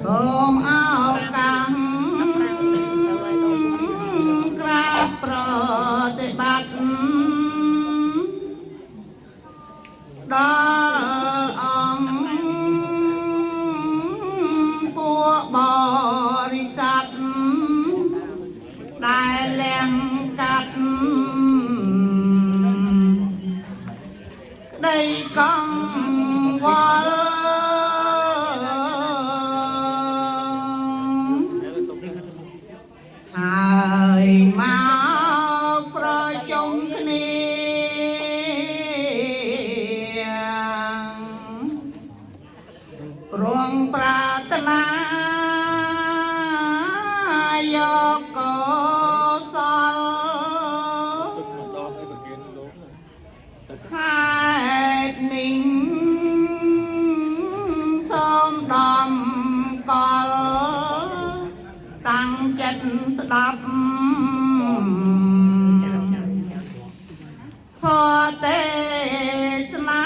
សូមអោកាំក្រាបប្រតិបត្តិដល់អង្គពួកបរិស័ទដែលលៀងកាត់ដីកង្វល់ហើយមកប្រជុំគ្នារងប្រាថ្នាយកកុសលហេតុនេះសូមដំកល់តាំងចិត្តស្ដាប់ធម៌ទេសនា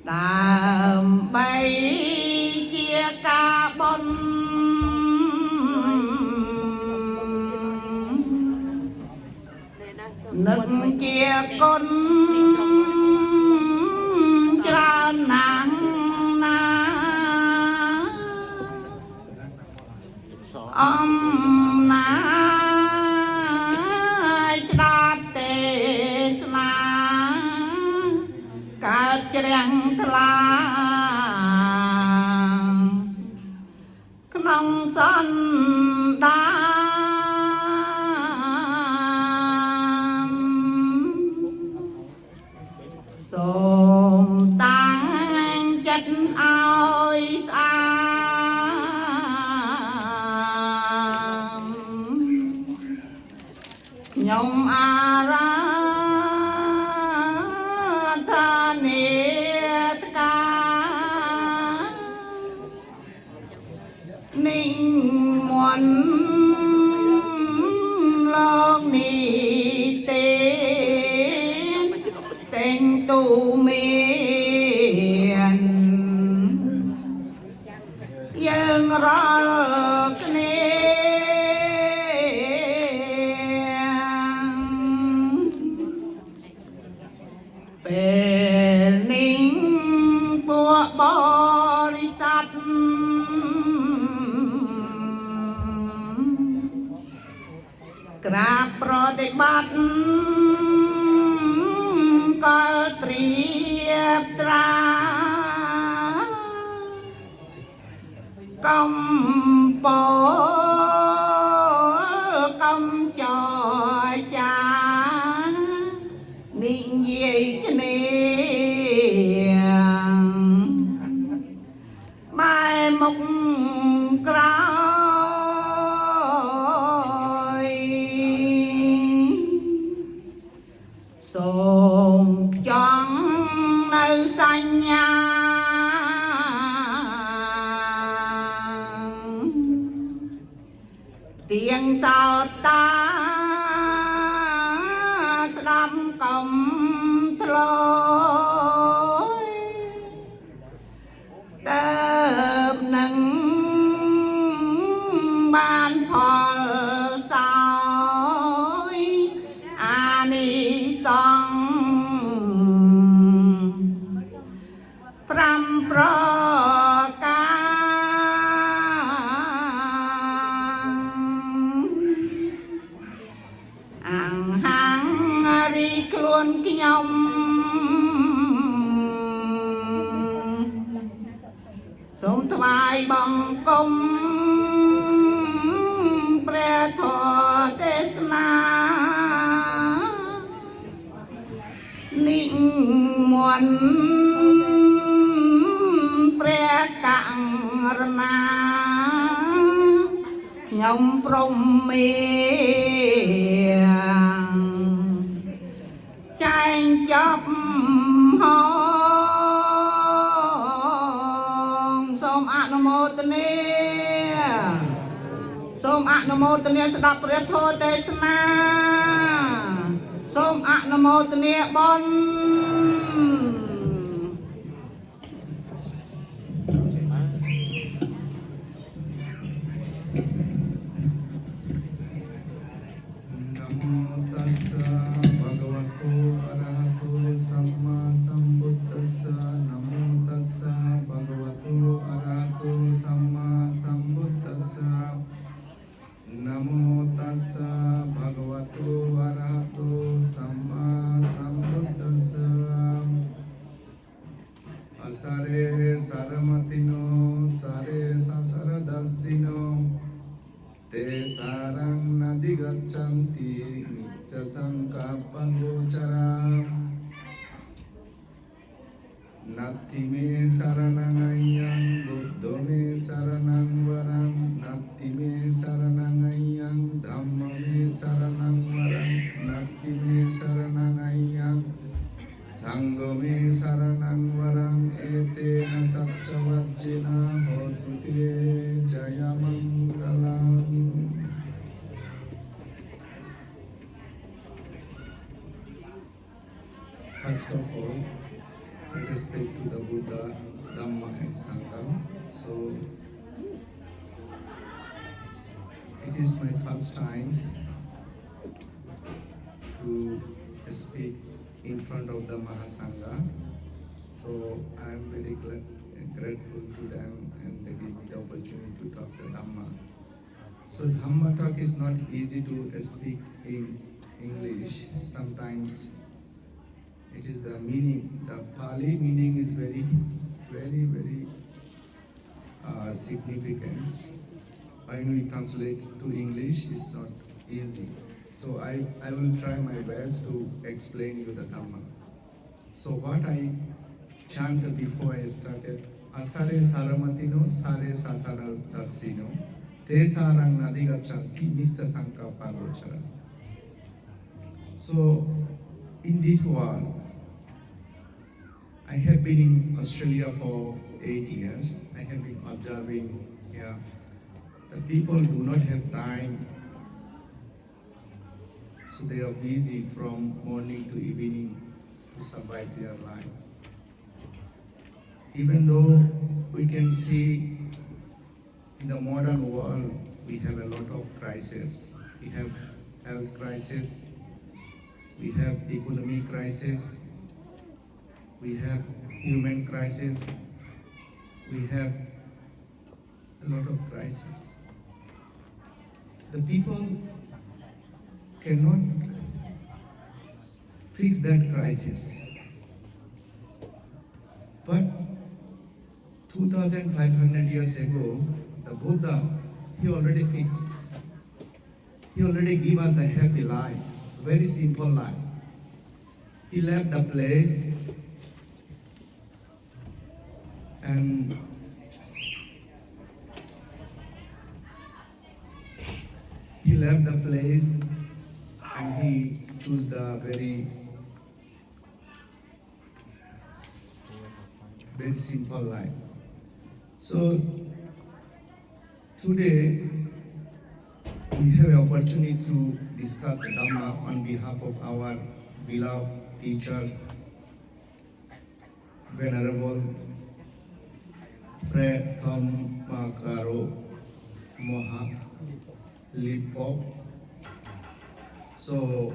ដើម្បីជាការបន់នឹកជាគុណច្រើនណាស់ណាអំណាចស្ដាប់ទេសនាកើតជ្រាំងថ្លាក្នុងសន្តានសូមតាំងចិត្តឲ្យស្អាតខ្ញុំអារាធនាតកានិមន្តលោកនេះទេតែងទូមានយើងរាល់គ្នាពេលនេះពួកបរិស័ទក្រាបប្រតិបត្តិកលត្រៀបត្រាកំពោកំចយចានិយាយគ្នាបែមុខក្រោយសូមចង់នៅសញ្ញាទៀងសោតាស្ដាប់កំធ្លោយតើបនឹងបានផលសោយអានិសង្ឃ5ប្រខ្លួនខ្ញុំសូមថ្វាយបង្គំព្រះធម៌ទេសនានិមន្តព្រះករុណាខ្ញុំព្រមមេចែងចប់ហងសូមអនុមោទនាសូមអនុមោទនាស្ដាប់ព្រះធម៌ទេសនាសូមអនុមោទនាបុណ្យ gocharam Natti me saranangayang Buddha me saranang varang Natti me saranangayang Dhamma me saranang varang Natti me saranangayang Sangha me saranang varang Etena satchavajjena hotu te jaya mangalam. First of all, with respect to the Buddha, Dhamma and Sangha. So, it is my first time to speak in front of the Mahasangha. So, I am very grateful to them and they give me the opportunity to talk the Dhamma. So, Dhamma talk is not easy to speak in English. Sometimes it is the meaning, the Pali meaning is very significant. When we translate to English, it's not easy. So I will try my best to explain you the Dhamma. So what I chanted before I started, Asare Saramatino, Sare Sasara Dasino, Te Sarang Nadigachanti, Mr. Sankapa Gochara. So in this world, I have been in Australia for 8 years. I have been observing here. The people do not have time, so they are busy from morning to evening to survive their life. Even though we can see in the modern world, we have a lot of crises. We have health crisis, we have economic crisis, we have human crisis, we have a lot of crises. The people cannot fix that crisis. But 2,500 years ago, the Buddha, he already fixed. He already gave us a happy life, very simple life. He left the place and he left the place and he chose the very simple life. So today we have an opportunity to discuss the Dhamma on behalf of our beloved teacher, Venerable Fred Thammakaro Moha Lipop. So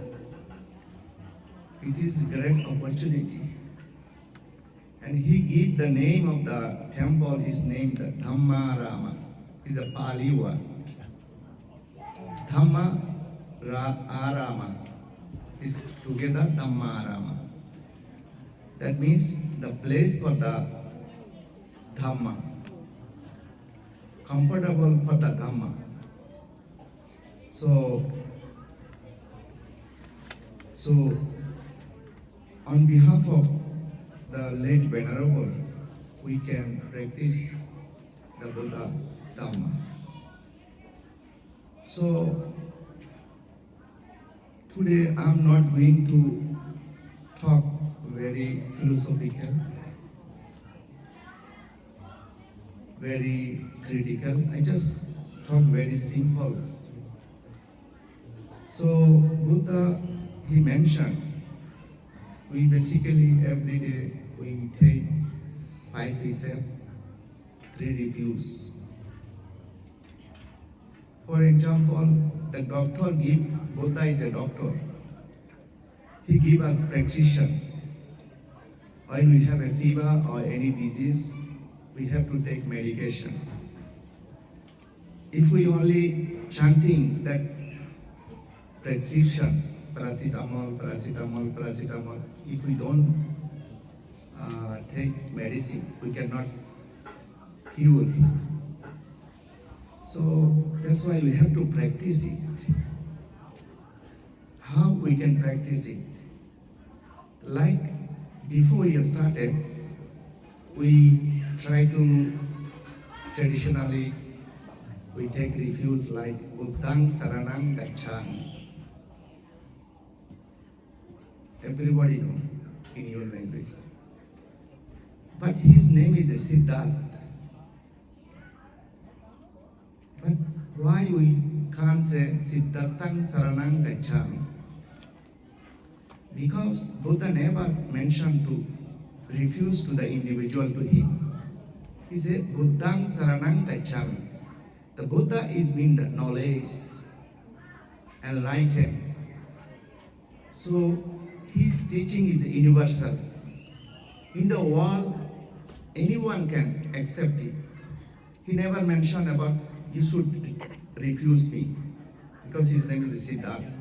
it is a great opportunity. And he gave the name of the temple is named Dhammarama. It's a Pali word. Dhamma Arama is together Dhammarama. That means the place for the Dhamma, comfortable for the Dhamma. So on behalf of the late Venerable, we can practice the Buddha Dhamma. So today I'm not going to talk very philosophical, very critical. I just talk very simple. So Buddha, he mentioned, we basically every day we take 5 precepts, 3 reviews. For example, the doctor Buddha is a doctor. He give us prescription. When we have a fever or any disease, we have to take medication. If we only chanting that prescription, paracetamol, paracetamol, paracetamol, if we don't take medicine, we cannot cure. So that's why we have to practice it. How we can practice it? Like before we started, we try to traditionally we take refuge like Buddhang Saranang Gacchami. Everybody know in your language. But his name is Siddhartha. But why we can't say Siddharthang Saranang Gacchami? Because Buddha never mentioned to refuse to the individual to him. He said, Buddhang Saranang Gacchami. The Buddha is mean the knowledge, enlightened. So his teaching is universal. In the world, anyone can accept it. He never mentioned about you should refuse me because his name is Siddhartha.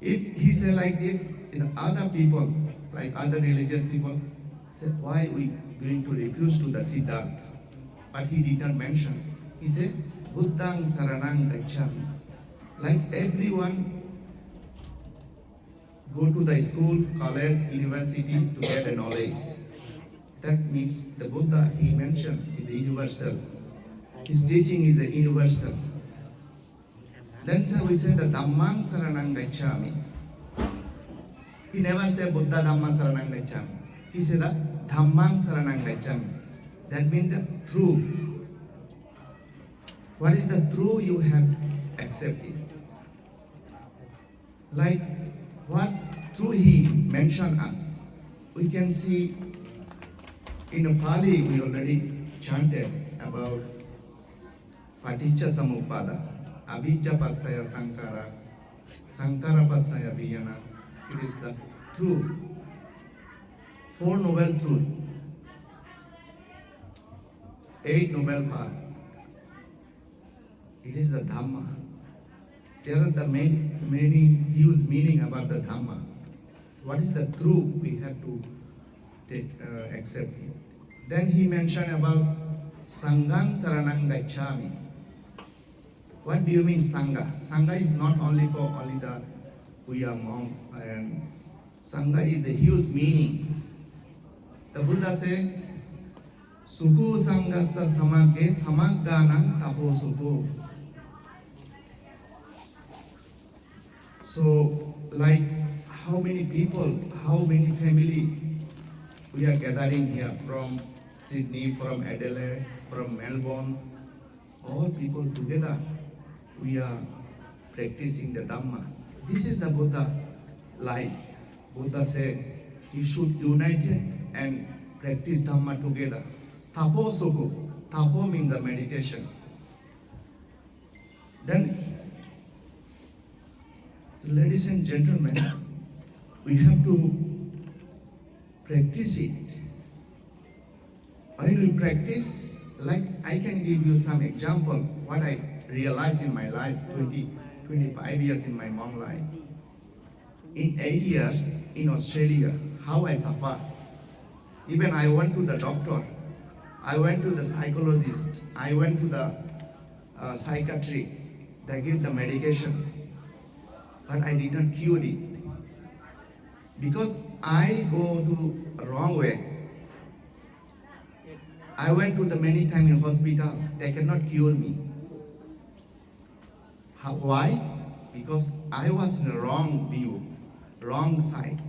If he say like this, other people, like other religious people, say why we going to refuse to the Siddhartha? But he did not mention. He said, Buddhang Saranang Gacchami. Like everyone go to the school, college, university to get a knowledge. That means the Buddha he mentioned is universal. His teaching is universal. Then so we say the Dhammang Saranang Gacchami. He never said Buddha Dhammang Saranang Gacchami. He said the Dhammang Saranang Gacchami. That means the truth. What is the truth you have accepted? Like what truth he mentioned us. We can see in a Pali we already chanted about Paticca Samuppada, Avijja Passaya Sankara, Sankara Passaya Vijnana. It is the truth. Four noble truth. 8 noble paths. It is the Dhamma. There are the many huge meaning about the Dhamma. What is the truth we have to accept it. Then he mentioned about Sanghang Saranang Gacchami. What do you mean Sangha? Sangha is not only for only the we are monk, and Sangha is the huge meaning. The Buddha said, Sukhu Sanghasa Samagge Samagganang Tapo Sukhu. So, like how many people, how many family we are gathering here from Sydney, from Adelaide, from Melbourne, all people together, we are practicing the Dhamma. This is the Buddha life. Buddha said, you should unite and practice Dhamma together. Tapo Sukhu. Tapo means the meditation. Then, so ladies and gentlemen, we have to practice it. When we practice, like I can give you some example, what I realized in my life, 25 years in my monk life. In 8 years in Australia, how I suffered. Even I went to the doctor, I went to the psychologist, I went to the psychiatrist, they give the medication, but I did not cure it. Because I go to wrong way. I went to the many times in hospital, they cannot cure me. Why? Because I was in the wrong view, wrong side.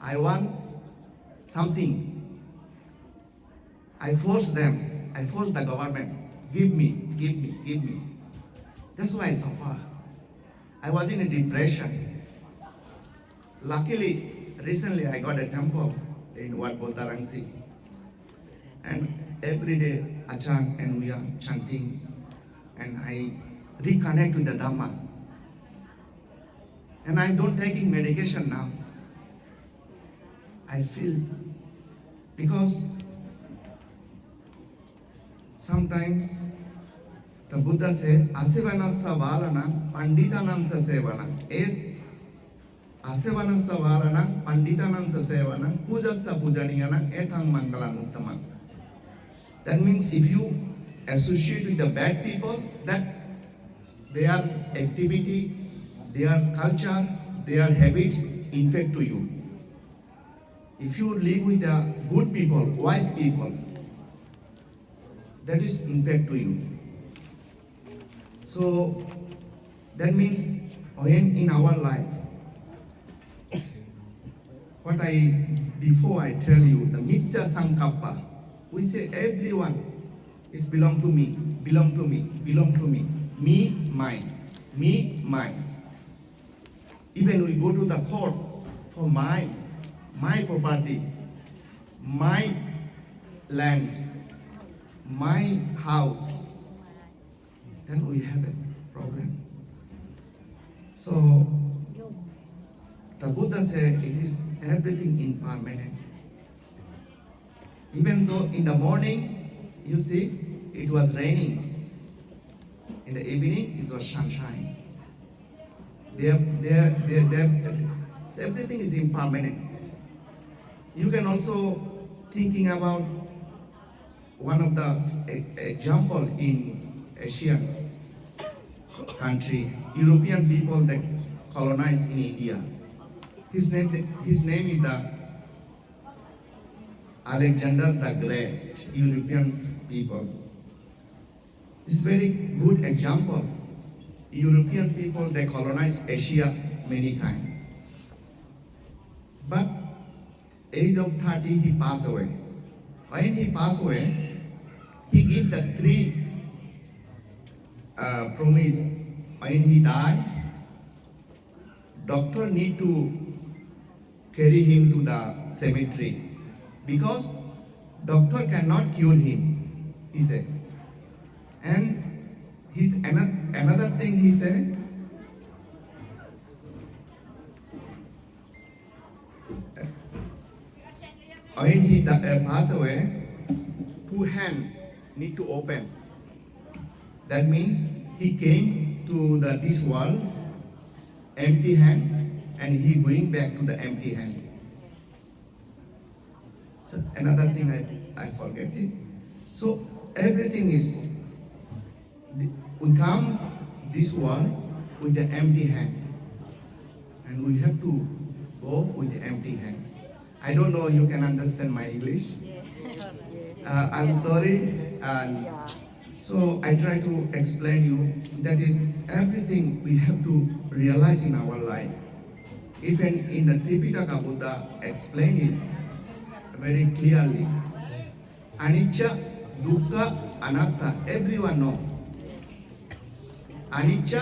I want something. I force them, I force the government, give me, give me, give me. That's why I suffer. I was in a depression. Luckily, recently I got a temple in Wat Botarangsi. And every day I chant and we are chanting and I reconnect with the Dhamma. And I don't taking medication now. I feel, because sometimes the Buddha said, Asivanasa Varana Panditanamsa Sevana. Asivanasa Varana Panditanamsa Sevana Pujasa Pujaniyana Etang Mangalam Uttaman. That means if you associate with the bad people, that their activity, their culture, their habits infect to you. If you live with the good people, wise people, that is impact to you. So that means when in our life, before I tell you, the Mr. Sankappa, we say everyone is belong to me, belong to me, belong to me, mine, me, mine. Even we go to the court for my property, my land, my house, then we have a problem. So the Buddha said it is everything impermanent. Even though in the morning, you see, it was raining. In the evening, it was sunshine. So everything is impermanent. You can also thinking about one of the example in Asian country, European people that colonized in India. His name is the Alexander the Great, European people. It's very good example. European people, they colonized Asia many times. But age of 30, he passed away. When he passed away, he gave the three promise. When he died, doctor need to carry him to the cemetery because doctor cannot cure him, he said. And another thing he said, when he passed away, two hands need to open. That means he came to this world empty hand, and he going back to the empty hand. So another thing I forget it. So everything is, we come this world with the empty hand, and we have to go with the empty hand. I don't know you can understand my English. I'm sorry. And so I try to explain you that is everything we have to realize in our life. Even in the Tripitaka, Buddha explained it very clearly. Anicca, Dukkha, Anatta, everyone know. Anicca,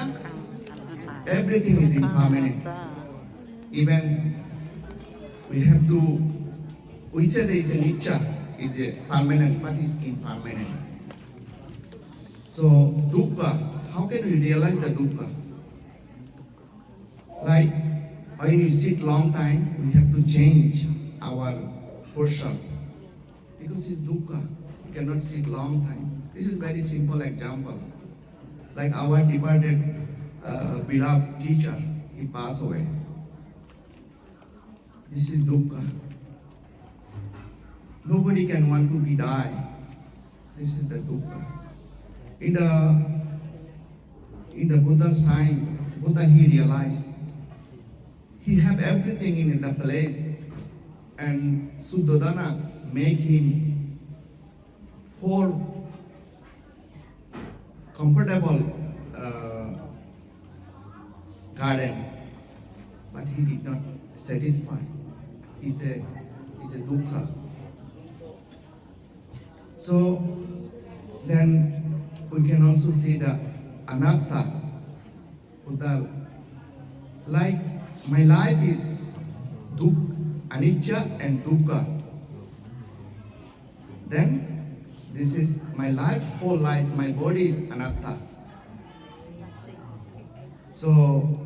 everything is impermanent. Even we have to, we say there is a Anicca, is a permanent, but it's impermanent. So Dukkha, how can we realize the Dukkha? Like when you sit long time, we have to change our portion because it's Dukkha. You cannot sit long time. This is very simple example. Like our departed beloved teacher, he passed away. This is Dukkha. Nobody can want to be die. This is the Dukkha. In the Buddha's time, Buddha he realized he have everything in the place, and Suddhodana make him for comfortable garden, but he did not satisfy. He said, it's a dukkha. So then we can also see the anatta. Buddha, like my life is anicca and dukkha. Then this is my life, whole life, my body is anatta. So,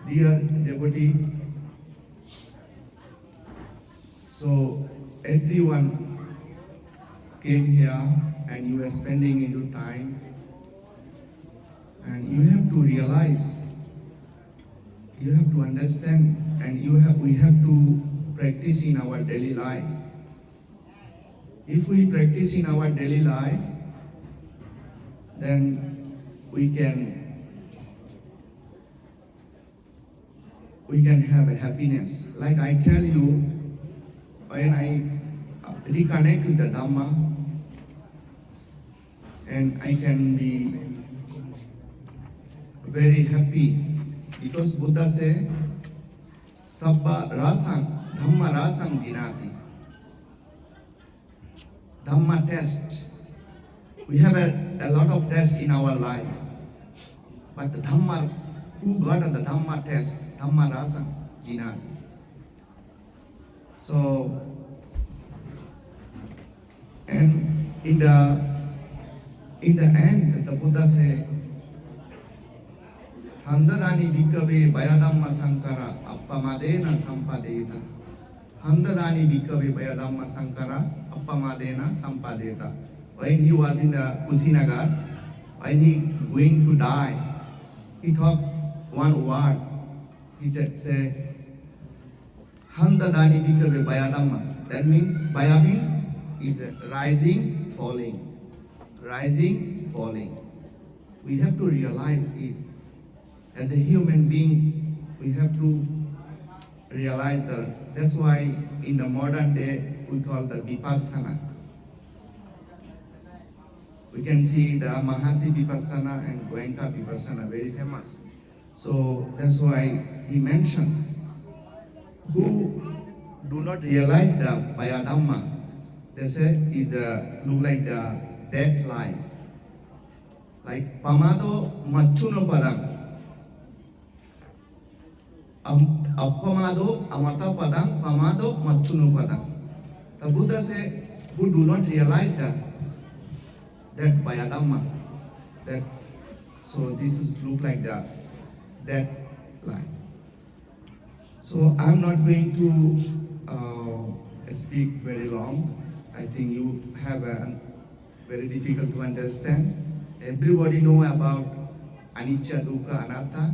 dear devotee, so everyone came here and you are spending your time, and you have to realize, you have to understand, and we have to practice in our daily life. If we practice in our daily life, then we can have a happiness. Like I tell you, when I reconnect with the Dhamma, and I can be very happy because Buddha said, Sabba rasang, Dhamma rasang jinati. Dhamma test. We have a lot of tests in our life. But the Dhamma, who got the Dhamma test, Dhamma rasang jinati. So, and in the end, the Buddha said, Handadani bhikkhave bayadhamma sankara appamadena sampadeta. Handadani bhikkhave bayadhamma sankara appamadena sampadeta. When he was in the Kusinagar, when he going to die, he talked one word. He said, Handadani bhikkhave bayadhamma. That means, baya means is rising, falling. Rising, falling. We have to realize it. As a human beings, we have to realize that. That's why in the modern day, we call the Vipassana. We can see the Mahasi Vipassana and Goenka Vipassana, very famous. So that's why he mentioned, who do not realize the Bayadhamma, they say is look like the dead life. Like Pamado Machuno Padang. Appamado Amata Padang, Pamado Machuno Padang. The Buddha said, who do not realize that Bayadhamma, that so this is look like the dead life. So I'm not going to speak very long. I think you have a very difficult to understand. Everybody know about anicca, dukkha, anatta.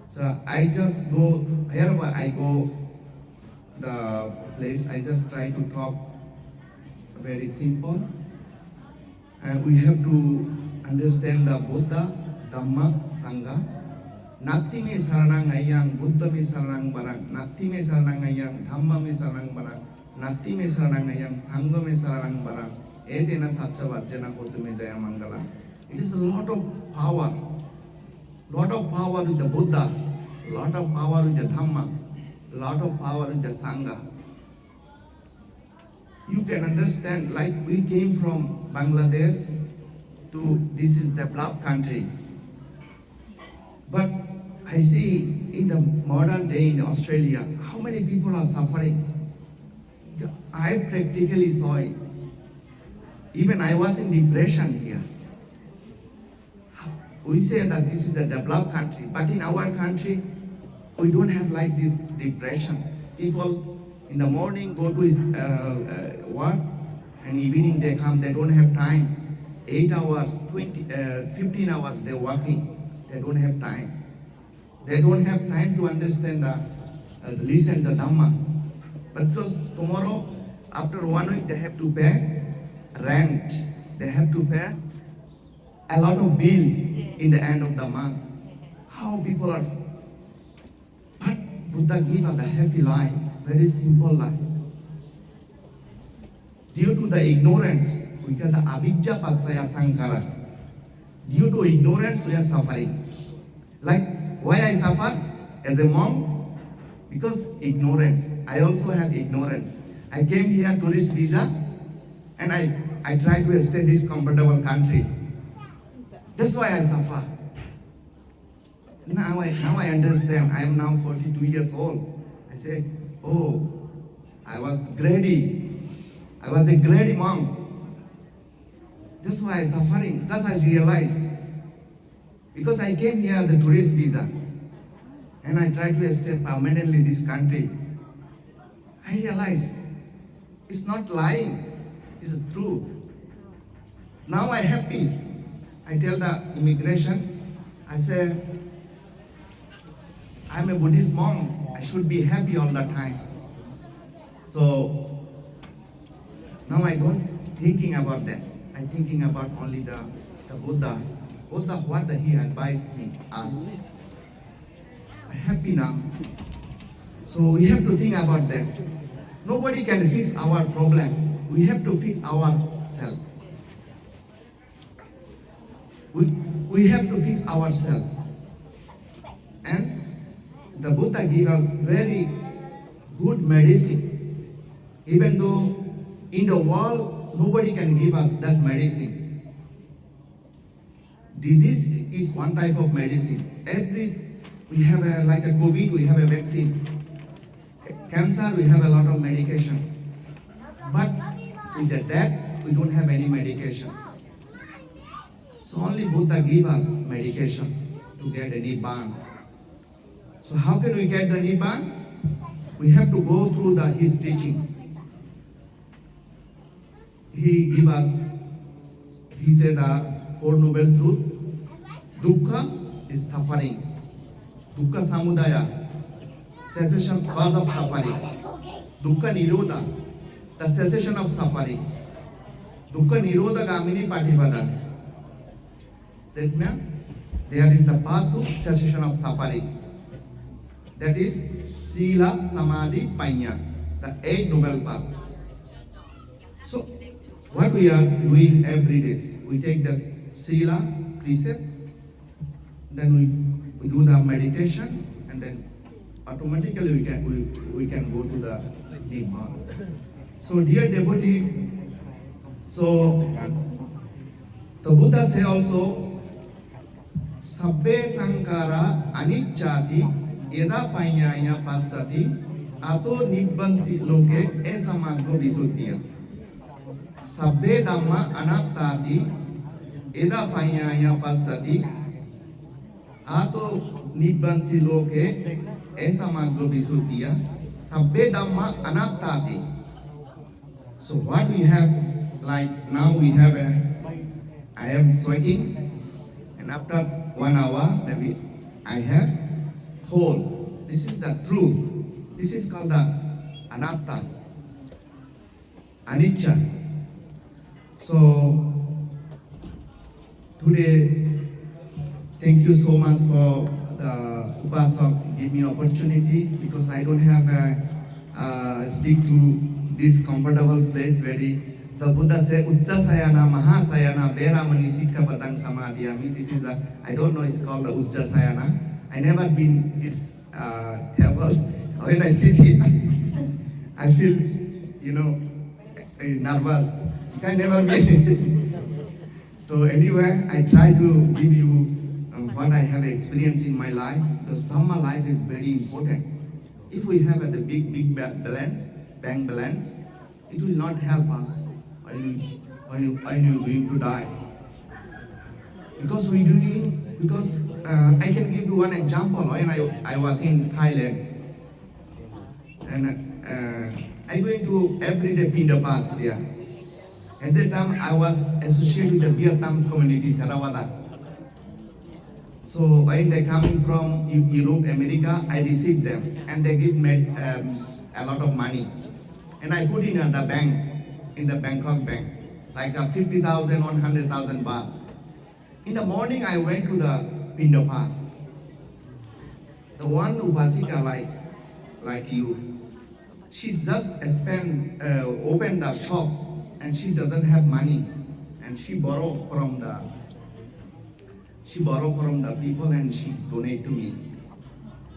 So I just go, wherever I go the place, I just try to talk very simple. And we have to understand the Buddha, Dhamma, Sangha. Nothing is saranang ayang, Buddha me saranang barang. Nothing me saranang ayang, Dhamma me saranang barang. Nothing me saranang ayang, Sangha me saranang barang. Edena satsa varjana kotume jaya mangalam. It is a lot of power. Lot of power with the Buddha, lot of power with the Dhamma, lot of power with the Sangha. You can understand, like we came from Bangladesh to this is developed country. But I see in the modern day in Australia, how many people are suffering. I practically saw it. Even I was in depression here. We say that this is a developed country, but in our country, we don't have like this depression. People in the morning go to his work, and evening they come, they don't have time. 8 hours, 15 hours they're working. They don't have time. They don't have time to understand listen the Dhamma. Because tomorrow, after 1 week, they have to pay rent. They have to pay a lot of bills in the end of the month. How people are. But Buddha gave us a happy life, very simple life. Due to the ignorance, we get the avijja pasaya sankara. Due to ignorance, we are suffering. Like, why I suffer as a monk? Because ignorance. I also have ignorance. I came here tourist visa, and I try to stay in this comfortable country. That's why I suffer. Now I understand. I am now 42 years old. I say, oh, I was greedy. I was a greedy monk. That's why I'm suffering. That's I realize. Because I came here as a tourist visa, and I try to stay permanently in this country. I realize it's not lying. It's true. Now I'm happy. I tell the immigration, I say, I'm a Buddhist monk. I should be happy all the time. So now I don't thinking about that. I'm thinking about only the Buddha. Buddha, what he advised me, us. I'm happy now. So we have to think about that. Nobody can fix our problem. We have to fix ourselves. We have to fix ourselves. And the Buddha gave us very good medicine. Even though in the world nobody can give us that medicine. Disease is one type of medicine. We have like a COVID, we have a vaccine. Cancer, we have a lot of medication. But with the death, we don't have any medication. So only Buddha gave us medication to get a Nibbana. So how can we get the Nibbana? We have to go through his teaching. He said the Four Noble Truths. Dukkha is suffering. Dukkha samudaya, cessation, cause of suffering. Dukkha nirodha, the cessation of suffering. Dukkha nirodha gamini patipada. That's mean there is the path to cessation of suffering. That is Sila Samadhi Panya, the 8 Noble Path. So what we are doing every day, we take the Sila precept, then we do the meditation, and then automatically we can go to the Nibbana. So dear devotee, so the Buddha say also, Sabbe Sankara Anicchati Yeda Panyaya Passati Ato Nibbanti Loke Esamaggo Visuddhiya. Sabbe Dhamma Anattati Yeda Panyaya Passati Ato Nibbanti Loke Esamaggo Visuddhiya. Sabbe Dhamma Anattati. So what we have, like now we have I am sweating, and after 1 hour maybe I have cold. This is the truth. This is called the anatta, anicca. So today, thank you so much for the Upasak give me opportunity, because I don't have speak to this comfortable place the Buddha said, Ujjasayana, Mahasayana, Veramani, Sikha Padang Samadhyami. This is I don't know, it's called the Ujjasayana. I never been this table. When I sit here, I feel, nervous. I never been. So anyway, I try to give you what I have experienced in my life, because Dhamma life is very important. If we have the big balance, bank balance, it will not help us when you're going to die. Because I can give you one example. When I was in Thailand, and I going to everyday Pindapat there. At that time, I was associated with the Vietnam community, Theravada. So when they coming from Europe, America, I received them, and they give me a lot of money, and I put in the bank, in the Bangkok bank, like 50,000, 100,000 baht. In the morning, I went to the Pindapat. The one Upasika like you, she just opened the shop, and she doesn't have money, and she borrow from the people, and she donate to me.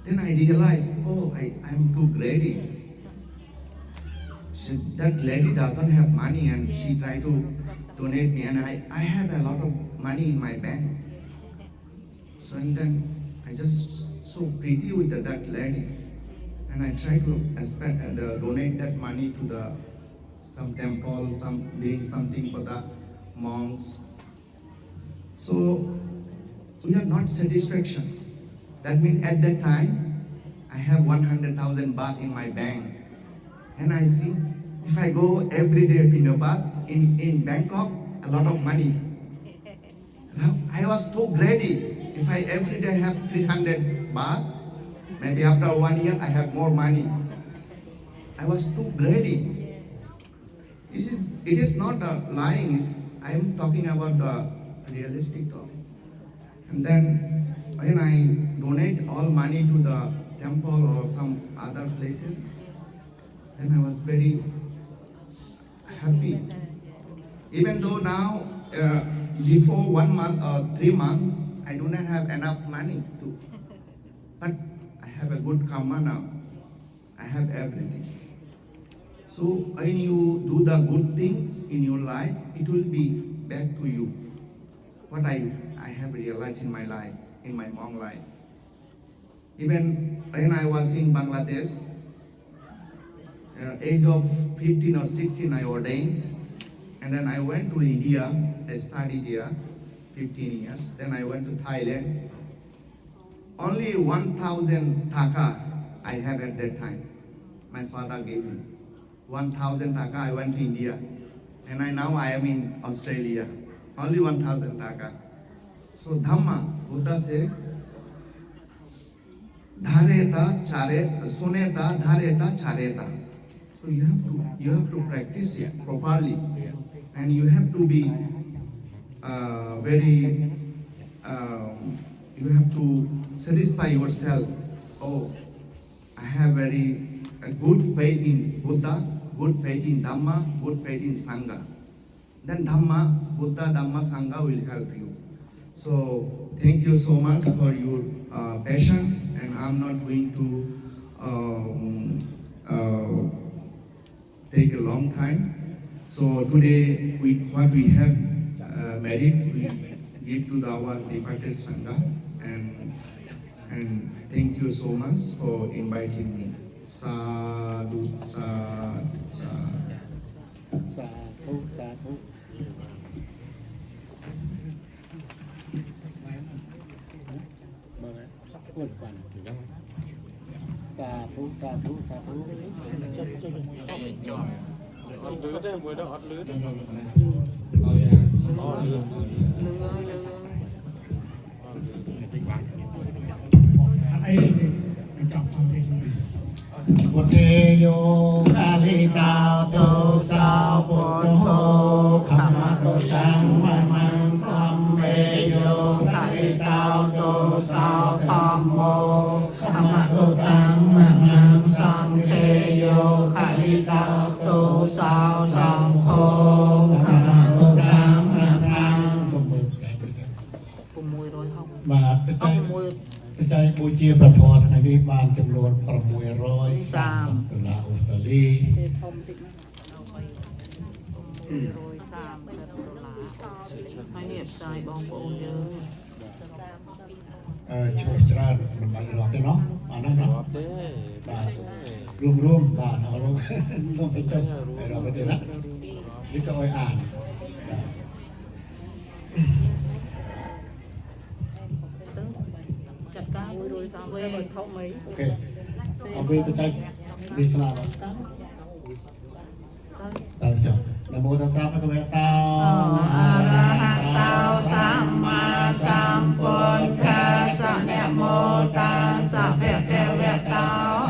Then I realized, I'm too greedy. That lady doesn't have money, and she tried to donate me, and I have a lot of money in my bank. So and then I just so pretty with that lady, and I try to donate that money to some temple, doing something for the monks. So we have not satisfaction. That means at that time I have 100,000 baht in my bank. And I see, if I go every day to Pindapat, in Bangkok, a lot of money. Now, I was too greedy. If I every day have 300 baht, maybe after 1 year I have more money. I was too greedy. It is not lying. I am talking about the realistic talk. And then when I donate all money to the temple or some other places, then I was very happy. Even though now, before 1 month or 3 months, I do not have enough money to, but I have a good karma now. I have everything. So when you do the good things in your life, it will be back to you. What I have realized in my life, in my long life. Even when I was in Bangladesh, age of 15 or 16, I ordained. And then I went to India, I studied there 15 years. Then I went to Thailand. Only 1,000 taka I have at that time. My father gave me 1,000 taka. I went to India, and now I am in Australia. Only 1,000 taka. So Dhamma, Buddha said, Dhareta chareta, suneta dhareta chareta. So you have to practice it properly, and you have to be you have to satisfy yourself. Oh, I have very good faith in Buddha, good faith in Dhamma, good faith in Sangha. Then Dhamma, Buddha, Dhamma, Sangha will help you. So thank you so much for your passion, and I'm not going to take a long time. So today, what we have merit, we give to our departed Sangha, and thank you so much for inviting me. Sadhu, sadhu, sadhu. สาธุสาธุมาแล้วสักคนก่อนสาธุสาธุสาธุ Hot lưới đấy, mới đó hot lưới đấy. ไอ้จับทำได้ใช่ไหมพุทเทโยกาลิตาโตสาวพุทโธขมาโตตังมะมังธัมเมโยกาลิตาโตสาวธัมโมขมาโตตังมะมังสังเทโยกาลิตาโตสาวสังโฆขมาโตตังมะมังสมบูรณ์ใจมาเป็นใจปัจจัยบูชาประทอทางนี้บานจำนวนประมวย130 ตุลาออสเตรเลียช่วยจราจรบางรอบเนาะมานั่งเนาะ Hot đấy. บาทร่วมบาทเอาลงส่งไปต้นไปรอไปเดี๋ยวนะนี่ก็อ่านโอเคเอาไปปัจจัยดิสลาบตาเสียวนะโมตัสสะภะคะวะโต อะระหะโตสัมมาสัมพุทธัสสะนะโมตัสสะภะคะวะโต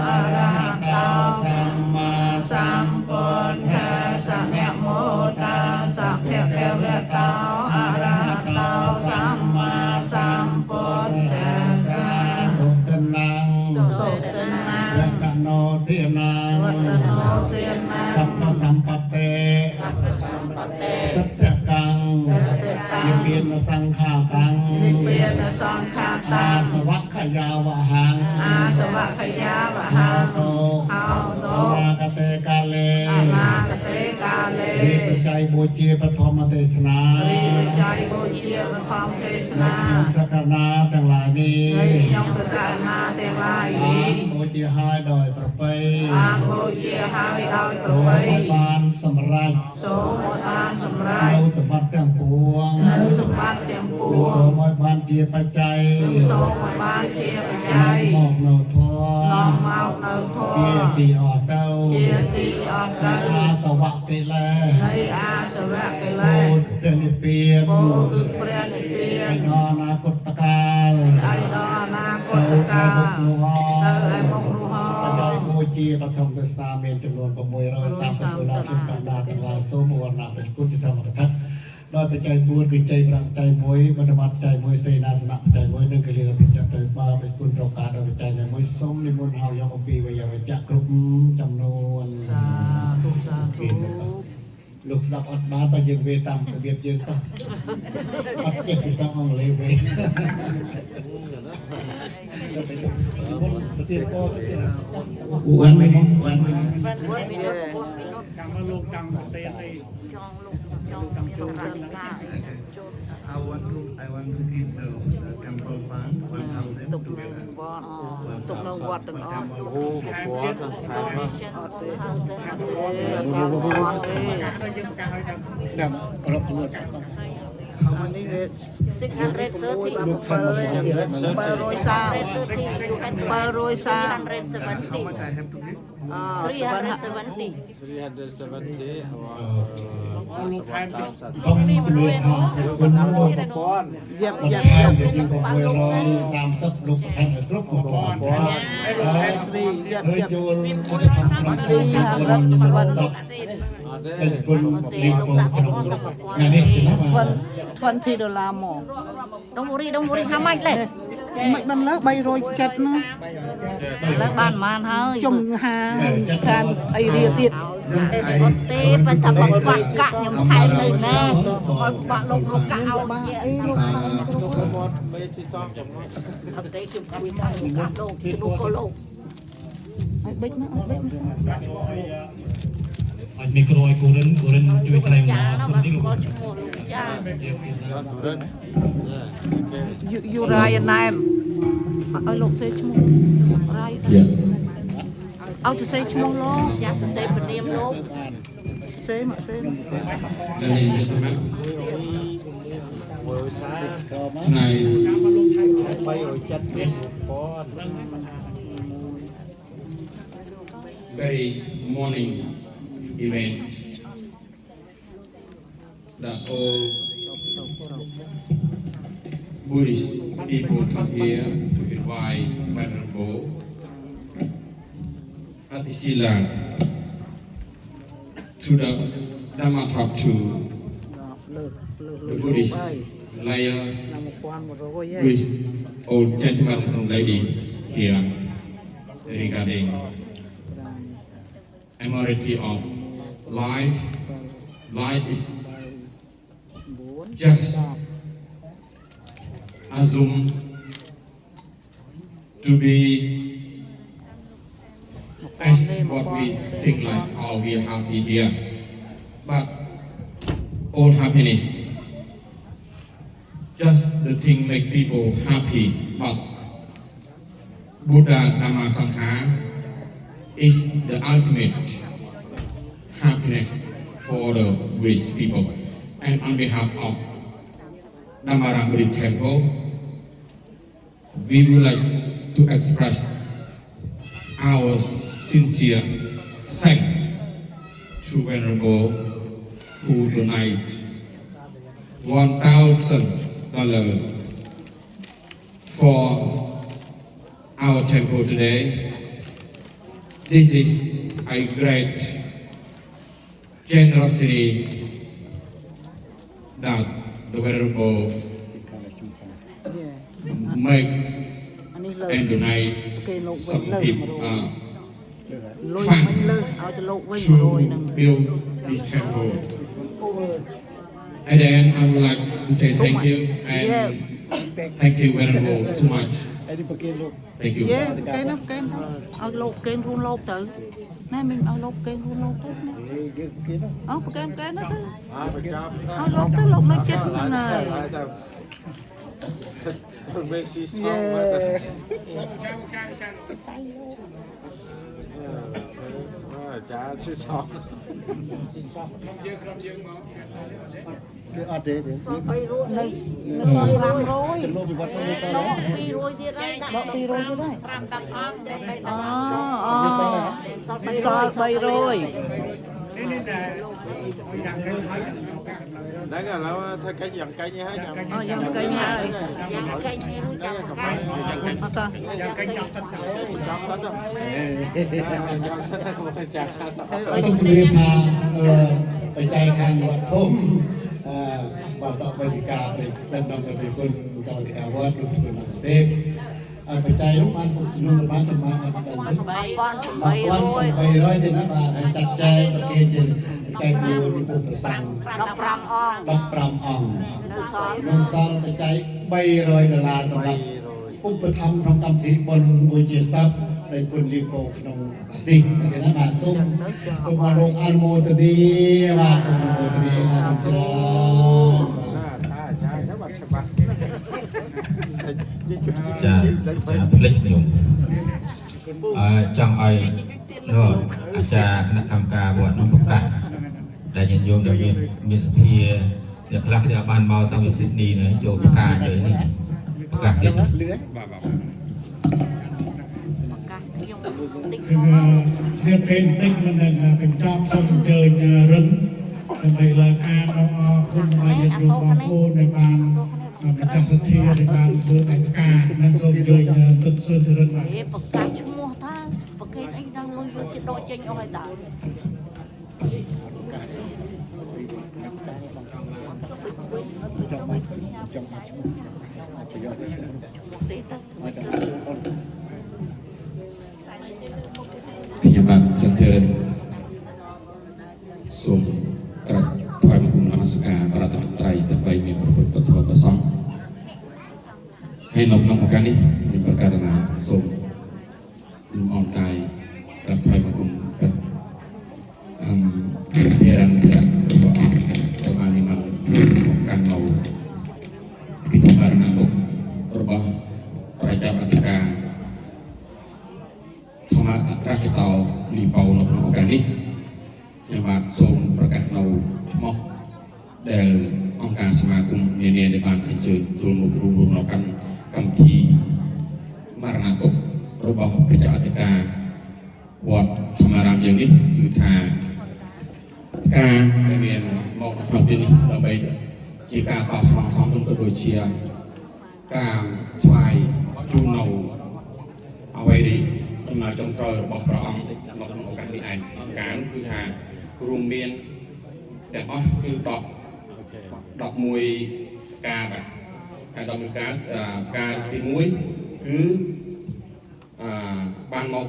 อะระหะโตสัมมาสัมพุทธัสสะนะโมตัสสะภะคะวะโตอะระหะโตสัมมาสัมพุทธัสสะ สุตนัง สุตนัง วัตโนเทียนัง วัตโนเตียนั สั ง พพสัมปเตสัจจกัง สัจจกัง นิเปียนสังขาตัง นิเปียนสังฆาตั อาง สวัคขยาวหัง อาสวะขยาวะหัง โต เอาโต อนาคเตกาเล อานาคเตกาเล รีปัจจัยบูชาปฐมเทศนา รีวิจัยบูเชียพระธรรมเทศนา พระกนาทั้งหลายนี้ ในยมประการนาเตลาย อา นี้ บูชาให้โดยประเพณี อาบูเชียหายดาวต โด ระเวย บานสำรัจ โสมบานสำรา เรา ย สมบัติทั้งปวง นันสมบัติเตรียมป เป็น ว โส ง มบานเจียปัจจัย โสมบานเชียปัจจั น้ ย อมอกเนาทอ น้อมเมาเนาทอ เจียตีออกเต้า เชียตีออกเต อาสวัคติแล ในอาสวะไปเล โปร ย ดเป็นนิเปียน โปคือเปลี่ยนเปลี่ย ไอ้ น นอนาคตกาล ไอ้ดอนาค เต้า ตกา ไอ้บุกนูฮอ ไอ้มงรูฮอ ปัจจัยบูชาปฐมเทศนาเมนจำนวน630 ตุลาชิมตันดาทั้งหลายโสมวรณะเป็นกุจิตธรรมกทัศน์โดยปัจจัยบูชคือใจบรังใจมวยบรรดาใจมวยเสนาสนะปัจจัยมวยหนึ่งก็เรียกว่าเป็นจัตติมาเป็นกุลตรการโดยปัจจัยในมวยส้มนิมนต์เฮายองปีวิยาวิจักกรุ๊ปจำนวน สา លោកស្ដាប់អត់បានបើយើងវេតាមរបៀបយើងតោះអត់ចេះភាសាអង់គ្លេសវេប្រទេសក៏ទៅទៀត 1 minute 1 minute តាមលោកតាមប្រទេសអី I want to give the temple fund 1,000 together ទុកនៅវត្តទាំងអស់ โอ้บกวดนะถามว่า តាមរកខ្លួនកាត់ how much is it 730 how much I have to give 370 សូមជំរាបថាគុណលោក ป้อน យ៉ាប់ យ៉ា យ៉ា ប់ ប់ យ៉ា យ៉ា ប់ ប់ យើងក៏130លោកប្រធានគ្រប់ប្រព័ន្ធ ស្រីយ៉ាប់ ហើយ យ៉ាប់ ចូលអធិដ្ឋានប្រសិទ្ធ ស្រីហារត់សវណ្ណ អត់ទេ ហើយគុណលេខពងក្នុងគ្រប់ថ្ងៃនេះគឺណាបាទ $20 មក Don't worry, how much left? មិនដល់លើ370នោះ Lớp ban man hơi. ជុំហាតាមអីរៀលទៀត just I Tê bên tập bọc bạc cạn nhưng thay lên nè. Coi bạc lục lục cạn ao vậy. ไม่ใช่ซ่อมอย่างน้อย Thật tế chụp cùi thay cạn lục, đu cô lục. ឲ្យបិចណាអត់បិចណា អត់មីក្រូឲ្យគូរិនជួយថ្លៃមក Chá nó គុណ bạc នេះលោក có chụp một lục chá. ยอดดูเด่นโอเค យូរ៉ាយណែមឲ្យលោកសេឈ្មោះរ៉ាយឲ្យទៅសេឈ្មោះលោក Chá thật tế bên đêm lục. សេមកសេ Ladies and gentlemen, เวอร์ซ่า tonight ไปโอ้ยจัดมิสป้อน very morning event that all Buddhist people come here to invite Venerable Atisila to the Dhamma talk to the Buddhist layer with old gentleman and lady here regarding immortality of life. Life is just assumed to be as what we think like, oh, we are happy here. But all happiness, just the thing make people happy. But Buddha Dhamma Sangha is the ultimate happiness for the Buddhist people. And on behalf of Dhammaram Buddhist Temple, we would like to express our sincere thanks to Venerable who donate $1,000 for our temple today. This is a great generosity that the Venerable makes អានេះលើ and donate គេលោកវិញ some លើ people លុយវិញលើឲ្យទៅលោកវិញ100 to ហ្នឹង build this temple. At the end, I would like to say thank you and thank you Venerable too much. ហើយនេះប្រគេនលោក Thank you. យេគេនោះគេឲ្យលោកគេខ្លួនលោកទៅណែមិនឲ្យលោកគេខ្លួនលោកទៅណា យើងប្រគេន អោប្រកែគេនោះទៅ อ่าประจำ ឲ្យលោកទៅលោកនៅចិត្តហ្នឹងហើយ คนไม่ซีซ่อมมาแต่จ้าซีซ่อม គឺអត់ទេយើង Bay ruột នៅ đây. នៅ500 ទៅលោកវិវត្តទៅទៅ Nó 2 ruộtទៀតហើយដាក់ ដក200ទៀតហើយ ស្រាំតាំងអងតែបី អូ ដល់ អូសល់300 đấy là nó thay cái dàn cây như thế nhỉ? អូយ៉ាងគេហើយ យ៉ាងកែងនេះរួចចាំ អត់ត Trong hết rồi. Chào chào. ហើយសូមជម្រាបថាបច្ច័យខាងវត្តធំបាទសពបេសិកាព្រះដំណើរពីគុណតបសិកាវត្តគឺគុណមកស្ទេពហើយបច្ច័យនោះបានចំនួនប្រមាណប្រមាណអត់ដឹងទេ 300 300ទេណាបាទហើយចាត់ចែងប្រគេនជា ใจยูนิปุประสัง ដល់5អង្គ 15 អង្គ នៅសល់ នៅសល់បច្ច័យ$300សម្រាប់ឧបត្ថម្ភក្នុងកម្មវិធីបុណ្យមួយជាសពដែលគុណលីកោក្នុងប្រទេសដូច្នេះបាទសូមអរលោកអនុមោទនីបាទសូមអនុមោទនីអរច្រើន ចាផ្លេចខ្ញុំចង់ឲ្យលោកអាចារ្យគណៈកម្មការវត្តនោះប្រកាសដែលញាតិញោមដែលមានសទ្ធាអ្នកខ្លះដែលបានមកតាំងពីស៊ីដនីនេះចូលប្រកាសលើនេះប្រកាសទៀត ប្រកាសខ្ញុំតិច គឺស្រៀបពេលបន្តិចមិននឹងកញ្ចប់សូមអញ្ជើញរិនដើម្បីឡើងអានដល់អរគុណដល់ញាតិញោមបងប្អូនដែលបានម្ចាស់សទ្ធាដែលបានធ្វើកិច្ចការនិងសូមអញ្ជើញទឹកសឿនរិនបាទ ហេប្រកាសឈ្មោះថាប្រកេតអីដល់លុយយកគេដកចេញអស់ហើយតា ខ្ញុំបាទសិទ្ធិរិនសូមក្រាបថ្វាយបង្គំនមស្ការប្រតិបត្តិត្រៃដើម្បីមានប្រពុតពធប្រសង្ឃហើយនៅក្នុងឱកាសនេះខ្ញុំប្រកាសថាសូមលំអរកាយក្រាបថ្វាយបង្គំព្រះធេរៈរបស់អង្គដែលបាននិមន្តកាន់នៅពិធីបរណទុក្ខរបស់ប្រជាអធិការធម្មរាជតោលីប៉ោនៅក្នុងឱកាសនេះខ្ញុំបាទសូមប្រកាសនៅឈ្មោះដែលអង្គការសមាគមនានាដែលបានអញ្ជើញចូលមករួមនៅកម្មវិធីមរណទុក្ខរបស់ប្រជាអធិការវត្តធម្មរាមយើងនេះគឺថាការមានមកក្នុងទីនេះដើម្បីជាការតបស្នងសំទៅដូចជាការថ្វាយជូននៅអ្វីដែលដំណើរចុងក្រោយរបស់ព្រះអង្គនៅក្នុងឱកាសនេះឯងការគឺថារួមមានទាំងអស់គឺ11ការបាទហើយ11ការទី1គឺបានមក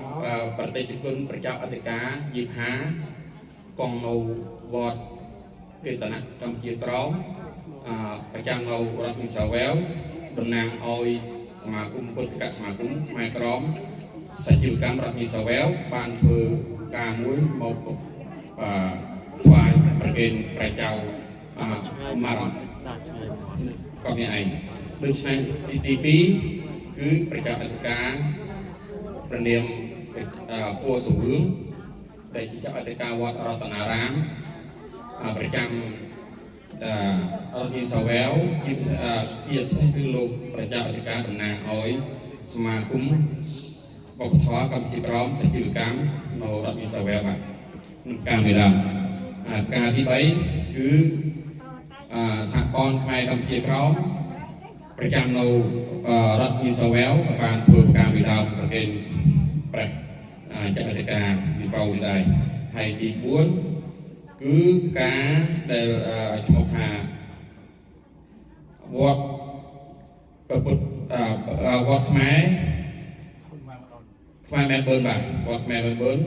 ប្រតិជនប្រជាអធិការយីហាកងនៅវត្តកេតនៈកម្ពុជាក្រមប្រចាំនៅរដ្ឋមីសាវែលតំណាងឲ្យសមាគមពុទ្ធិកសមាគមខ្មែរក្រមសជីវកម្មរដ្ឋមីសាវែលបានធ្វើការមួយមកថ្វាយប្រគេនព្រះចៅមរណក៏មានឯងដូច្នេះទី2គឺប្រជាអធិការព្រះនាមពួរសវឿងដែលជាអធិការវត្តរតនារាមប្រចាំរដ្ឋមីសាវែលជាពិសេសគឺលោកប្រជាអធិការតំណាងឲ្យសមាគមវប្បធម៌កម្ពុជាក្រមសជីវកម្មនៅរដ្ឋមីសាវែលបាទនឹងការមេដាមការទី3គឺសហព័ន្ធខ្មែរកម្ពុជាក្រមប្រចាំនៅរដ្ឋមីសាវែលក៏បានធ្វើការមេដាមប្រគេនព្រះចក្រការទីបោនេះដែរហើយទី4គឺការដែលឈ្មោះថាវត្តប្រពុតវត្តខ្មែរមែនបឺនបាទវត្តខ្មែរមែនបឺន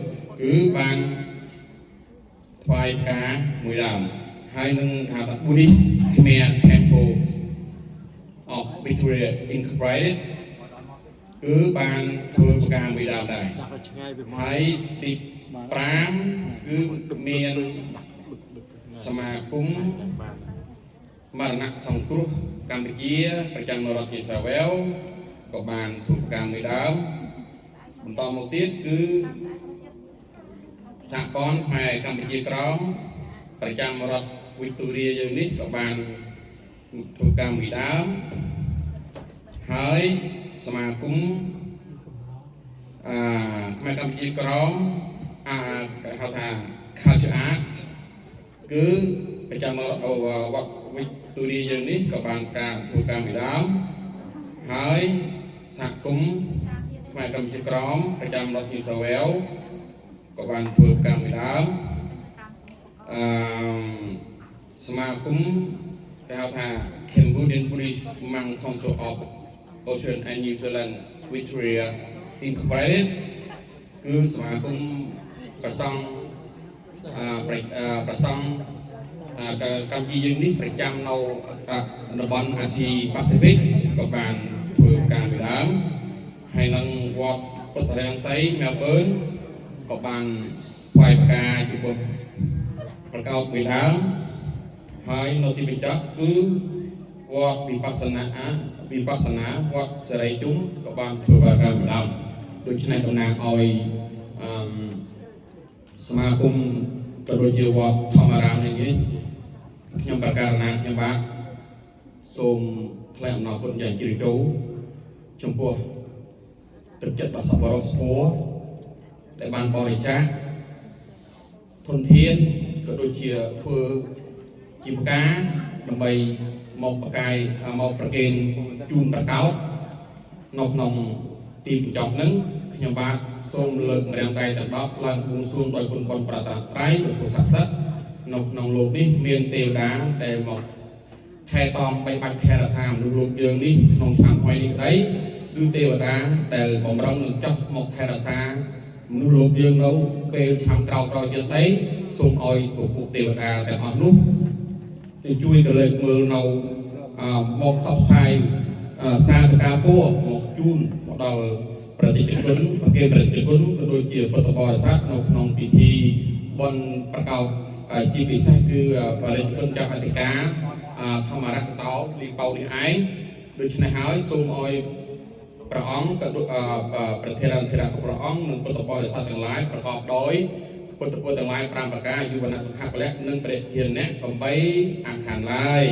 គឺបានថ្វាយការមួយដើមហើយនឹងហៅថា Buddhist Khmer Temple of Victoria Incorporated គឺបានធ្វើការមួយដើមដែរហើយទី5គឺមានសមាគមមរណៈសង្គ្រោះកម្ពុជាប្រចាំរដ្ឋមីសាវែលក៏បានធ្វើការមួយដើមបន្តមកទៀតគឺសហព័ន្ធខ្មែរកម្ពុជាក្រមប្រចាំរដ្ឋវីកតូរីយើងនេះក៏បានធ្វើការមួយដើមហើយសមាគមខ្មែរកម្ពុជាក្រមហៅថា Culture Art គឺប្រចាំវត្តវីកតូរីយើងនេះក៏បានការធ្វើការមួយដើមហើយសហគមន៍ខ្មែរកម្ពុជាក្រមប្រចាំរដ្ឋនីវសាវែលក៏បានធ្វើការមួយដើមសមាគមគេហៅថា Cambodian Buddhist Monk Council of Australia and New Zealand Victoria Incorporated គឺសមាគមប្រសង់ ប្រសង់កម្ពុជាយើងនេះប្រចាំនៅតំបន់អាស៊ីប៉ាស៊ីហ្វិកក៏បានធ្វើការពីដើមហើយនឹងវត្តពុទ្ធរាំងសីមែលប៊នក៏បានថ្វាយផ្កាចំពោះប្រកោតពីដើមហើយនៅទីបញ្ចប់គឺវត្តវិបស្សនាវត្តសេរីជុំក៏បានធ្វើការពីដើមដូច្នេះតំណាងឲ្យសមាគមក៏ដូចជាវត្តធម្មរាមនេះខ្ញុំប្រកាសណាខ្ញុំបាទសូមថ្លែងអំណរគុណយ៉ាងជ្រាលជ្រៅចំពោះទឹកចិត្តដ៏សប្បុរសស្ពរដែលបានបរិច្ចាគធនធានក៏ដូចជាធ្វើជាផ្កាដើម្បីមកប្រកាយមកប្រគេនជូនប្រកោតនៅក្នុងទីបញ្ចប់នឹងខ្ញុំបាទសូមលើកម្រាមដៃទាំង10ឡើងបួងសួងដោយគុណបុណ្យប្រតាត្រៃដ៏ធម៌ស័ក្តិសិទ្ធិនៅក្នុងលោកនេះមានទេវតាដែលមកថែទាំបីបាច់ថែរក្សាមនុស្សលោកយើងនេះក្នុងឆ្នាំថ្មីនេះក្តីគឺទេវតាដែលបំរុងនឹងចោះមកថែរក្សាមនុស្សលោកយើងនៅពេលឆ្នាំក្រោយទៀតទេសូមឲ្យពួកទេវតាទាំងអស់នោះជួយកលើកមើលនៅមកសពផ្សាយសារទៅការពួរមកជូនមកដល់ប្រជាជនប្រគេនប្រជាជនក៏ដូចជាពុទ្ធបរិស័ទនៅក្នុងពិធីបុណ្យប្រកោតជាពិសេសគឺប្រជាជនចៅអធិការធម្មរតតោលីបោនេះឯងដូច្នេះហើយសូមឲ្យព្រះអង្គក៏ប្រធានធិរៈព្រះអង្គនិងពុទ្ធបរិស័ទទាំងឡាយប្រកបដោយពុទ្ធពលទាំងឡាយ5ប្រការយុវណៈសុខៈពលៈនិងព្រះយានៈ8អខណ្ឌឡើយ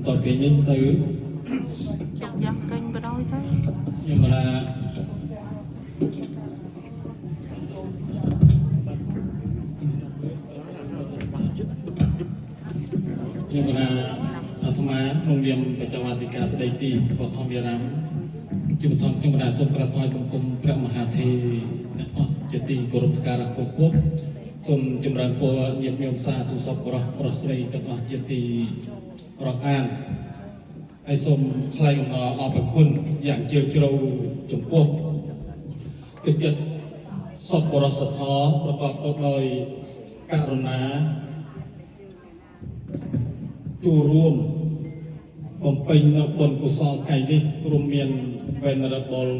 តើគេនេះទៅចាំយ៉ាងកេញបដ ாய் ទៅ ខ្ញុំថាអាត្មាក្នុងនាមបច្ចុប្បន្នអធិការស្ដីទីបឋមវិរាមជាបឋមខ្ញុំបានសូមក្រាបថ្វាយបង្គំព្រះមហាធិទាំងអស់ជាទីគោរពសក្ការៈពពុទ្ធសូមចម្រើនពរញាតិញោមសាធុសពប្រុសស្រីទាំងអស់ជាទីរាប់អានហើយសូមថ្លែងអំណរអរគុណយ៉ាងជ្រាលជ្រៅចំពោះទឹកចិត្តសប្បុរសធម៌ប្រកបទៅដោយករុណាចូលរួមបំពេញនៅបុណ្យកុសលថ្ងៃនេះរួមមាន Venerable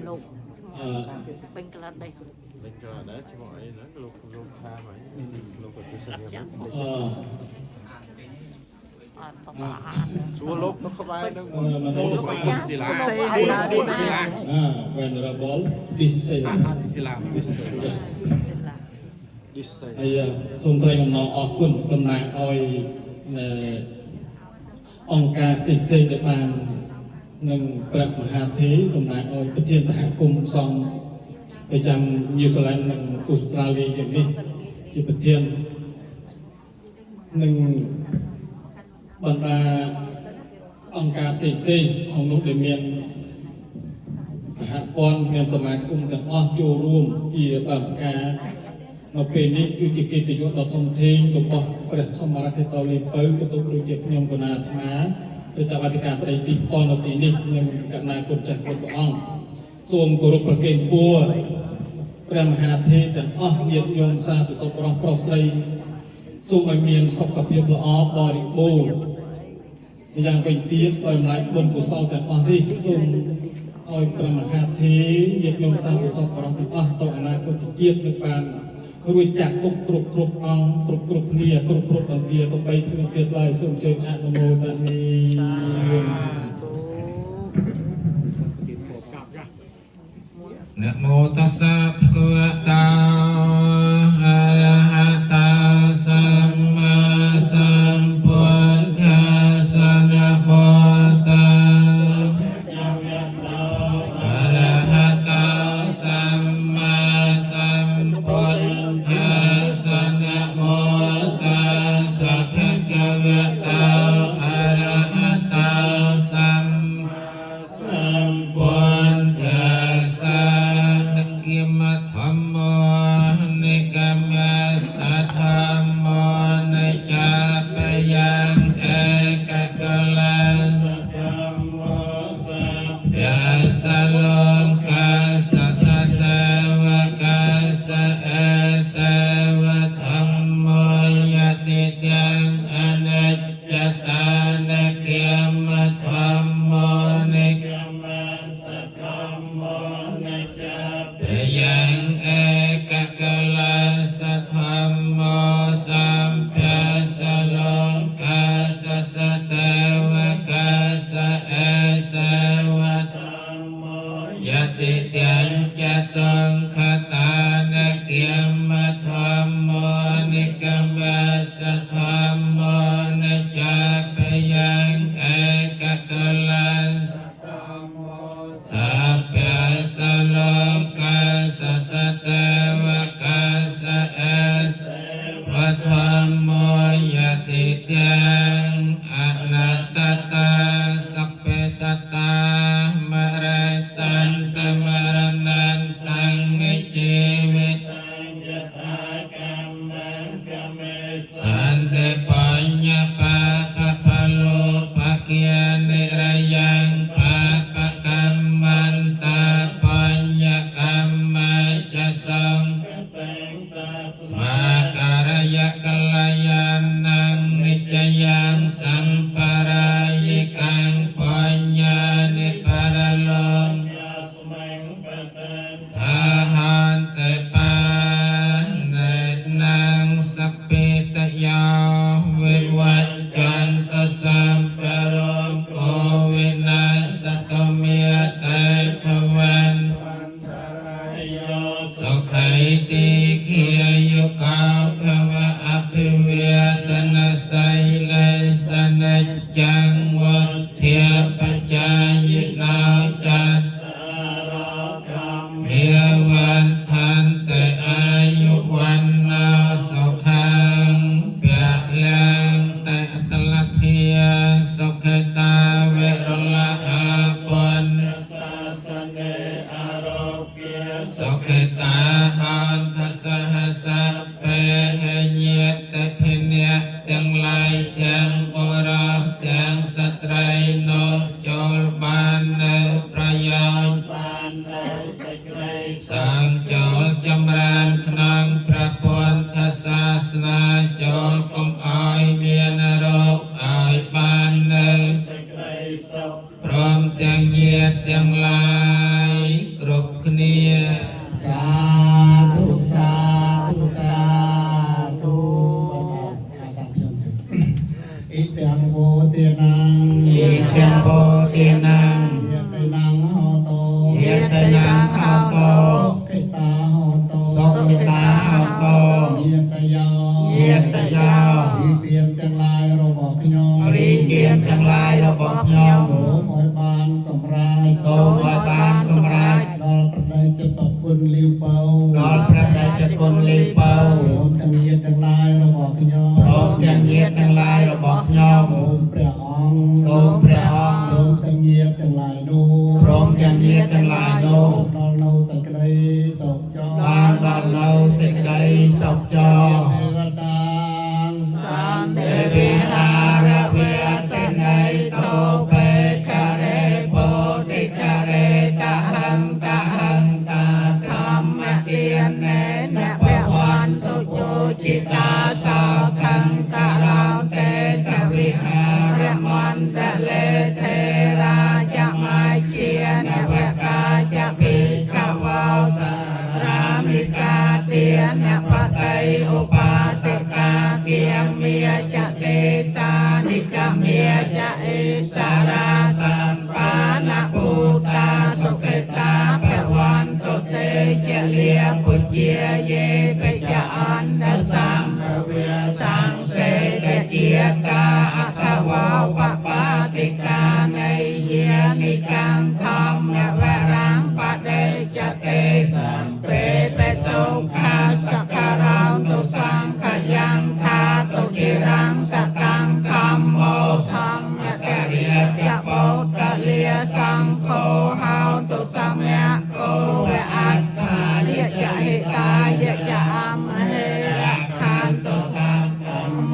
លោកពេញក្លាត់đây លេងក៏ដែរឈ្មោះអីហ្នឹងលោកខាមហើយលោកក៏ទៅស្រីហ្នឹងសួរលោកទៅក្បែរហ្នឹងមកសិលា Venerable Disela ហើយសូមថ្លែងអំណរអរគុណតំណាងឲ្យអង្គការផ្សេងៗដែលបាននឹងព្រះមហាធិតំណាងឲ្យប្រធានសហគមន៍សង្ឃប្រចាំញូហ្សេឡង់និងអូស្ត្រាលីយ៉ាងនេះជាប្រធាននឹងបណ្ដាអង្គការផ្សេងៗក្នុងនោះដែលមានសហព័ន្ធមានសមាគមទាំងអស់ចូលរួមជាបាវការនៅពេលនេះគឺជាកិត្តិយសដ៏ធំធេងរបស់ព្រះធម្មរដ្ឋតោលីពៅក៏ទុកដូចជាខ្ញុំគណៈអាត្មាទៅចាប់អធិការស្ដីទីផ្ទាល់នៅទីនេះនឹងកណ្ណាគុណចាស់ព្រះអង្គសូមគោរពប្រគេនពរព្រះមហាធិទាំងអស់ញាតិញោមសាធុសុខប្រុសស្រីសូមឲ្យមានសុខភាពល្អបរិបូរណ៍យ៉ាងវិញទៀតដោយអំណាចបុណ្យកុសលទាំងអស់នេះសូមឲ្យព្រះមហាធិញាតិញោមសាធុសុខប្រុសទាំងអស់ទៅអនាគតជាតិនឹងបានរួចចាក់ទុកគ្រប់អង្គគ្រប់គ្នាគ្រប់អង្គាកុំបីគ្រឿងទៀតឡើយសូមជើញអនុមោទនីนะโมตัสสะภะคะวะโตอะระหะโตสัมมาสัมพุทธัสสะนะโมตัสสะภะคะวะโตอะระหะโตสัมมาสัมพุทธัสสะนะโมตัสสะภะคะวะโตอะระหะโตสัมมาสัมพุทธัสสะ กิมธรรมโม จยังสัมปรายกังปัญญานิปรโลงทาหันเตปานเนนังสพปิตยาวิวัจจันตสัมปโรโควินาสตุเมียเตภวันสุขัยติเขียยุกาภวะอภิเวตนาไสเลสนัจจังวัฏเทียปัจจายนาจัตเมียวันทันแต่อายุวันนาสุขังเปียลังแต่ตลัทเทียสุขตาเวรละอาปันสุขตาหันทัสหสัพเพเหเยตเพเนจังไลจังบราจังสตรายโนจลบานเนประยานสังจลจำรานขนังพระพุทธศาสนาจลกมอายเมียนรกอายบานเนพร้อมจังเยียดจังไลกรุบเนีย สาธุสาธุสาธุใครตามชมถึงอิตังโวเตนัง อิตังโพเตนัง เยตนังโหโต เยตนังหาโต สุขิตาโหโต สุขิตาหาโต เยตยา เยตยา รีเตรียมจังลายเราบอกขยง รีเกียมทั้งหลายระบบยอม โสมหอยบานสมราย โสมวาบานสมราย ดอลประดัยจะปรับปุณลิวเปา ดอลพระราชกุลลีเปา โสมจังเยียดจังลายเราบอกขยง พร้อมยังเยียดทั้งหลายระบบยอม โสมพระองค์ โสมพระองค์ โสมจังเยียดจังลายดู พร้อมยังเยียดทั้งหลายโน ดอลเราสักไดสกจอบ านดอลเราสิกใดสกจอ เทวตา สันเด เด วิ วิ หา หาร ระ เว เว ส ส นั นั ย ย โต โต เป เป ก กะ เร เร โพ โพ ติ ติ กะ กะ เร เร กะ กะ หั หั ง ง กะ กะ หั หั ง ง กะ ธรรมเตียนเนเนเปวันตุโยจิตาสาคังกะลาวเตกะวิหารมันเดเลเทราจะมาเชียเนเวกาจะปิกะวาวสารามิกาเตียเนปะไตอุปาสิกาเกียมเมียจะเตสานิกะเมียจะเอสาราสัมปานะปูตาสุเกตาเปวันตุเตเจเลียปุจเจเยเปจะอันดสัมภเวสังเสกเจียตาอัตวาปปาติกาในเยนิกังธรรมเวรังปะเดจะเตสัมเปเปตุคาสการังตุสังขยังคาตุจิรังสตังธรรมโมธรรมกะเรียจะโปกะเลียสังโฆหาตุสัมยะโกเวอัตตาเยจะหิตายะจะอัมเหระคันตุสัมธัมโม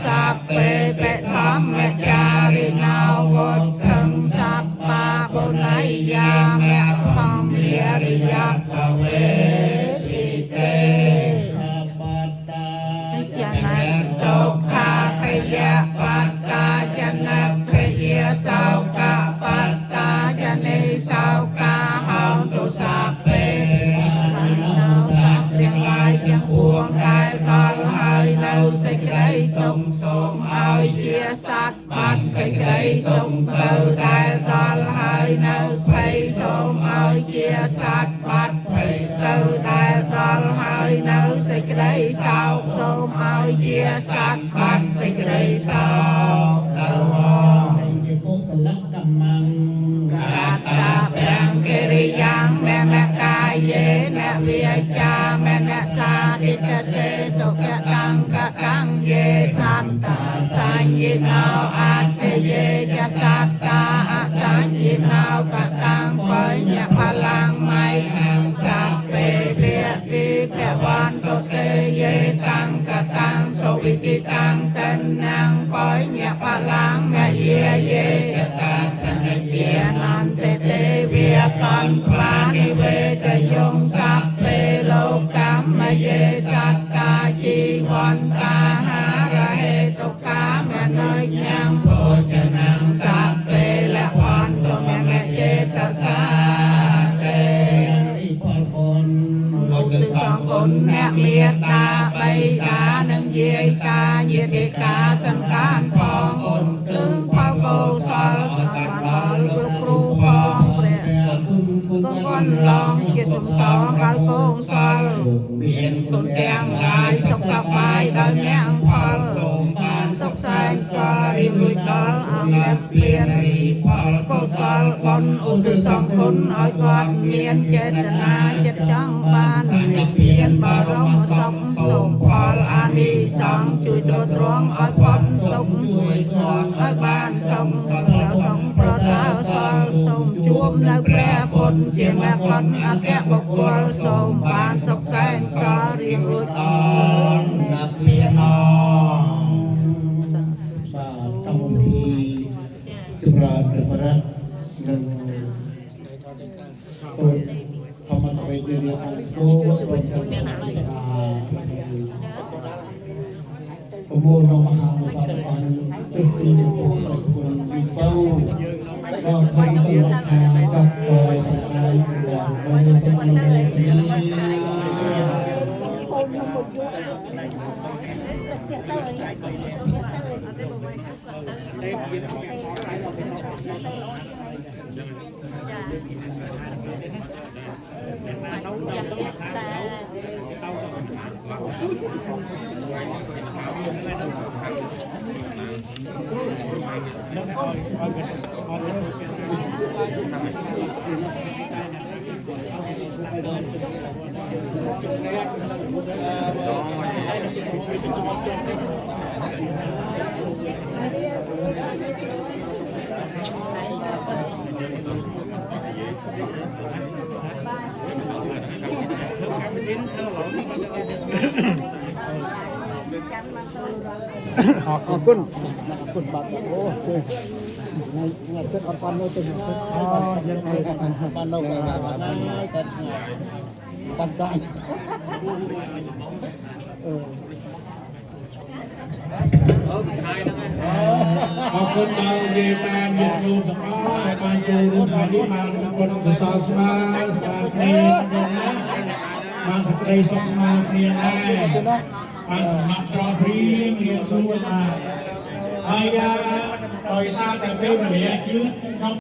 สัพเปเปธรรมจารินาวุฒังสัพปะปุณยามะธรรมเยริยะภเวทิเต อาปัตตา จะนักตกขาพยาปัตตาจะนักพยาสาวกะปัตตาจะในสาวกาหาตุสัพเปหันเอาสัพยังลายยังปวงกายตอนหายเราสิกได้ตรงสมเอาเยียสัตบัดสิกได้ตรงเติมกายตอนหายเราไฟสมเอาเยียสัตบัดไฟเติมกายตอนหายเราสิกได้สาวสมเอาเยียสัตบัดสิกได้สาวเติม เป็นเจโกสละกัมมัง รัตตาแปงกิริยังแม่แม่กายเยแม่เวียจาแม่แม่สาติตเสสุขตังกะกังเยสัตตาสัญญินาอัตถเยจะสัตตาอสัญญินากะตังปัญญพลังไม่หังสัพเปเปียติเปวันตุเตเยตังกะตังสวิติตังตันนังปัญญพลังแม่เยเยจะตาธนเจนันเตเตเวียกันพลานิเวทยงสัพเปโลกัมมเยสัตตาจีวันตาหาระเหตุกาม មានរួចដល់អស់មានពៀនរីផលកុសលបុណ្យឧទ្ទិសសងគុណឲ្យគាត់មានចេតនាចិត្តចង់បាននិព្វានបរមសុខសូមផលអានិសង្ឃជួយទ្រទ្រង់ឲ្យផុតទុក្ខជួយគាត់ឲ្យបានសុខប្រសើរសល់សូមជួបនៅព្រះពុទ្ធជាមគ្គអគ្គបុគ្គលសូមបានសុខសែនសល់រៀងរួចដល់និព្វានបាទកម្មវិធីចម្រើនព្រះរតន៍និងទូតធម្មសភានានាបានស្គាល់ព្រមទាំងភាសាប្រមូលនៅមហាវិសាលបានទឹកទីចំពោះព្រះគុណវិបោដល់ខំទៅខាងតបដោយព្រះរាយព្រះដោយសេចក្ដីขอบคุณบัตรโอ้ในเจ็ดปันโน้ตเป็นยังไงปันโน้ตสันสายขอบคุณดาวเยตาเยตรูทั้งอ้อในการจูรุ่งทานิมานคนกุศลสมาสมาคณีนะมาสักใดสองสมาคณีได้มันนับตรอพรีเรียนรู้มาอายาปล่อยซาแต่เป็นเหลียยืด